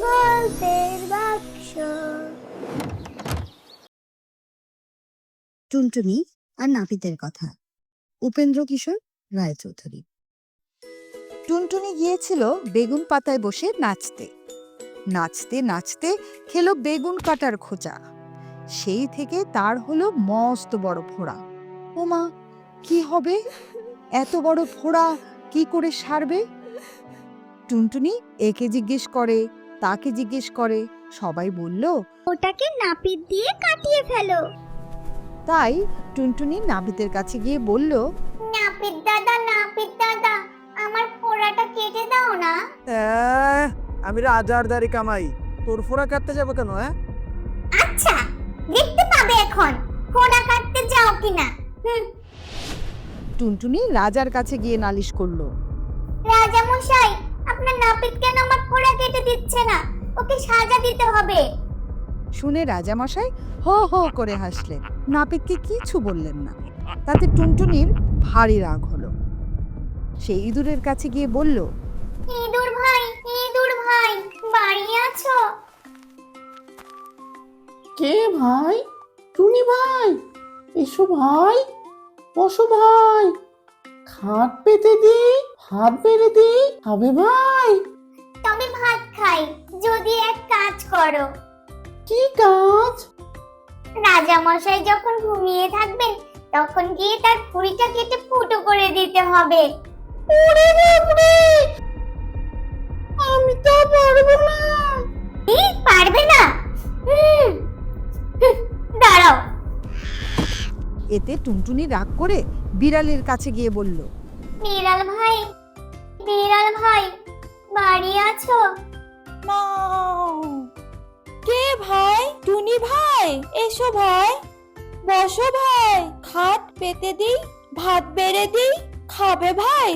গল্পের বাক্স। টুনটুনি আর নাপিতের কথা, উপেন্দ্র কিশোর রায়চৌধুরী। টুনটুনি গিয়েছিল বেগুন পাতায় বসে নাচতে নাচতে নাচতে খেলো বেগুন কাটার খোঁচা। সেই থেকে তার হলো মস্ত বড় ফোড়া। ওমা, কি হবে? এত বড় ফোড়া কি করে সারবে? টুনটুনি একে জিজ্ঞেস করে, তাকে জিজ্ঞেস করে, সবাই বলল ওটাকে নাপিত দিয়ে কাটিয়ে ফেলো। তাই টুনটুনি নাপিতের কাছে গিয়ে বলল, নাপিত দাদা, আমার ফোড়াটা কেটে দাও না। আমি রাজার দাড়ি কামাই, তোর ফোড়া কাটতে যাবো কেন? আচ্ছা, দেখতে পাবে এখন ফোড়া কাটতে যাও কিনা। টুনটুনি রাজার কাছে গিয়ে নালিশ করলো। রাজা মশাই, আপনার নাপিত কেন আমার ফোড়া কেটে দিচ্ছে না? ওকে সাজা দিতে হবে। শুনে রাজামশাই হো হো করে হাসলেন, নাপিতকে কিছু বললেন না। তাতে টুনটুনির ভারী রাগ হলো। সে ইঁদুরের কাছে গিয়ে বলল, ইঁদুর ভাই, বাড়ি আছো? কে ভাই? টুনি ভাই, এসো ভাই, বসো ভাই, খাট পেতে দি, হাত বেড়ে দি, খাবে ভাই? তবে ভাত খাই, যদি এক কাজ করো। কি কাজ? রাজা মশাই যখন ঘুমিয়ে থাকবেন তখন গিয়ে তার ভুঁড়িটা কেটে ফুটো করে দিতে হবে। ওরে বাপরে, আমি তো পারবো না। কি পারবে না? দাঁড়াও। এতে টুনটুনি রাগ করে বিড়ালের কাছে গিয়ে বলল, বিড়াল ভাই, বাড়ি আছো? কে ভাই? টুনি ভাই, এসো ভাই, বসো ভাই, খাট পেতে দিই, ভাত বেড়ে দিই, খাবে ভাই?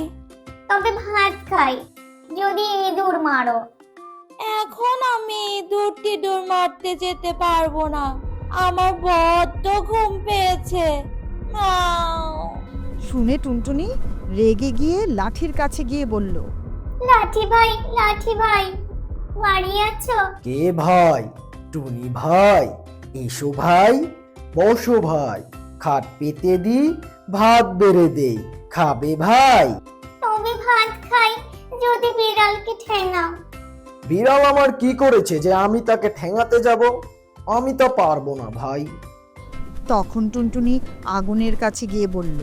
তবে ভাত খাই, যদি ইঁদুর মারো। এখন আমি ইঁদুর টিঁদুর মারতে যেতে পারবো না, আমার বড্ড ঘুম পেয়েছে। শুনে টুনটুনি রেগে গিয়ে লাঠির কাছে গিয়ে বলল, লাঠি ভাই, বাড়ি আছো? কে ভাই? টুনি ভাই, এসো ভাই, বসো ভাই, খাট পেতে দি, ভাত বেড়ে দেই, খাবে ভাই? তবে ভাত খাই, যদি বিড়ালকে ঠেঙাও। বিড়াল আমার কি করেছে যে আমি তাকে ঠেঙাতে যাব? আমি তো পারবো না ভাই। তখন টুনটুনি আগুনের কাছে গিয়ে বলল,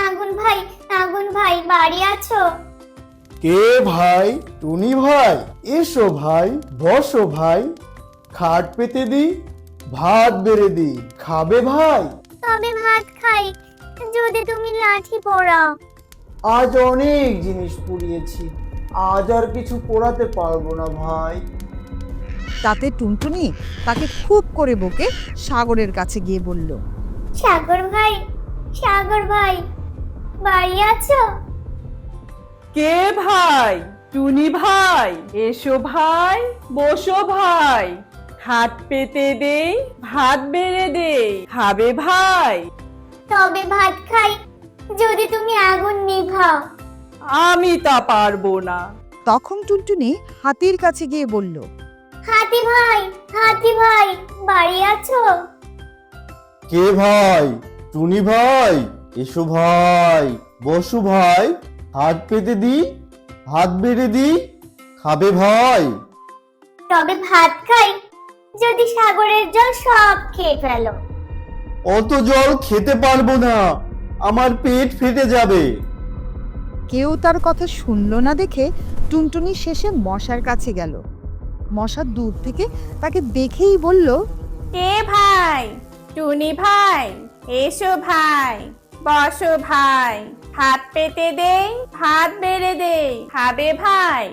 আগুন ভাই, বাড়ি আছো? কে ভাই? টুনি ভাই, এসো ভাই, বসো ভাই, খাট পেতে দি, ভাত বেড়ে দি, খাবে ভাই? তবে ভাত খাই, যদি তুমি লাঠি পোড়াও। আজ অনেক জিনিস পুড়িয়েছি, আজ আর কিছু পোড়াতে পারবো না ভাই। তাতে টুনটুনি তাকে খুব করে বকে সাগরের কাছে গিয়ে বলল, সাগর ভাই, বাড়ি আছো? কে ভাই? টুনি ভাই, এসো ভাই, বসো ভাই, খাট পেতে দেই, ভাত বেড়ে দেই, খাবে ভাই? তবে ভাত খাই, যদি তুমি আগুন নিভাও। আমি তা পারবো না। তখন টুনটুনি হাতির কাছে গিয়ে বলল, হাতি ভাই, বাড়ি আছো? কে ভাই? টুনি ভাই, এসো ভাই, বসো ভাই, হাত পেতে দি, হাত বেড়ে দি, খাবে ভাই? তবে ভাত খাই, যদি সাগরের জল সব খেয়ে ফেলো। অত জল খেতে পারবো না, আমার পেট ফেটে যাবে। কেউ তার কথা শুনল না দেখে টুনটুনি শেষে মশার কাছে গেল। মশা দূর থেকে তাকে দেখেই বলল, কে ভাই? টুনি ভাই, এসো ভাই, বসো ভাই, হাত পেতে দেই, ভাত বেড়ে দেই, খাবে ভাই?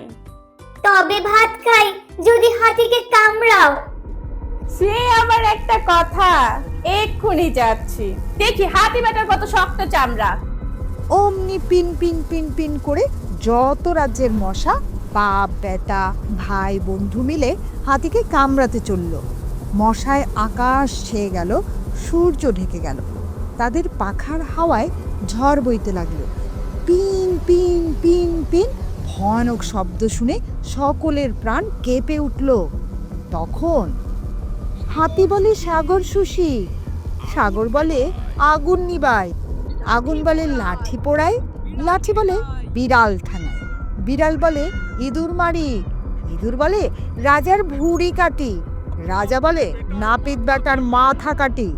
তবে ভাত খাই, যদি হাতিকে কামড়াও। সে আবার একটা কথা, এক্ষুনি যাচ্ছি, দেখি হাতি বেটার কত শক্ত চামড়া। অমনি পিন পিন পিন পিন করে যত রাজ্যের মশা বাপ বেটা ভাই বন্ধু মিলে হাতিকে কামড়াতে চলল। মশায় আকাশ ছেয়ে গেল, সূর্য ঢেকে গেল, তাদের পাখার হাওয়ায় ঝড় বইতে লাগলো। পিন পিন পিন পিন ভয়ানক শব্দ শুনে সকলের প্রাণ কেঁপে উঠল। তখন হাতি বলে সাগর শুষি, সাগর বলে আগুন নিবাই, আগুন বলে লাঠি পোড়ায়, লাঠি বলে বিড়াল ঠানায়, বিড়াল বলে ইঁদুর মারি, ইঁদুর বলে রাজার ভুঁড়ি কাটি, রাজা বলে নাপিত বেটার মাথা কাটি।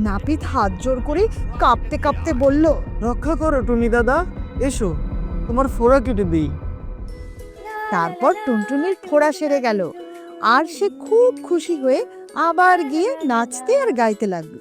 নাপিত হাত জোর করে কাঁপতে কাঁপতে বলল, রক্ষা করো টুনি দাদা, এসো তোমার ফোড়া কেটে দিই। তারপর টুনটুনির ফোড়া সেরে গেল আর সে খুব খুশি হয়ে আবার গিয়ে নাচতে আর গাইতে লাগলো।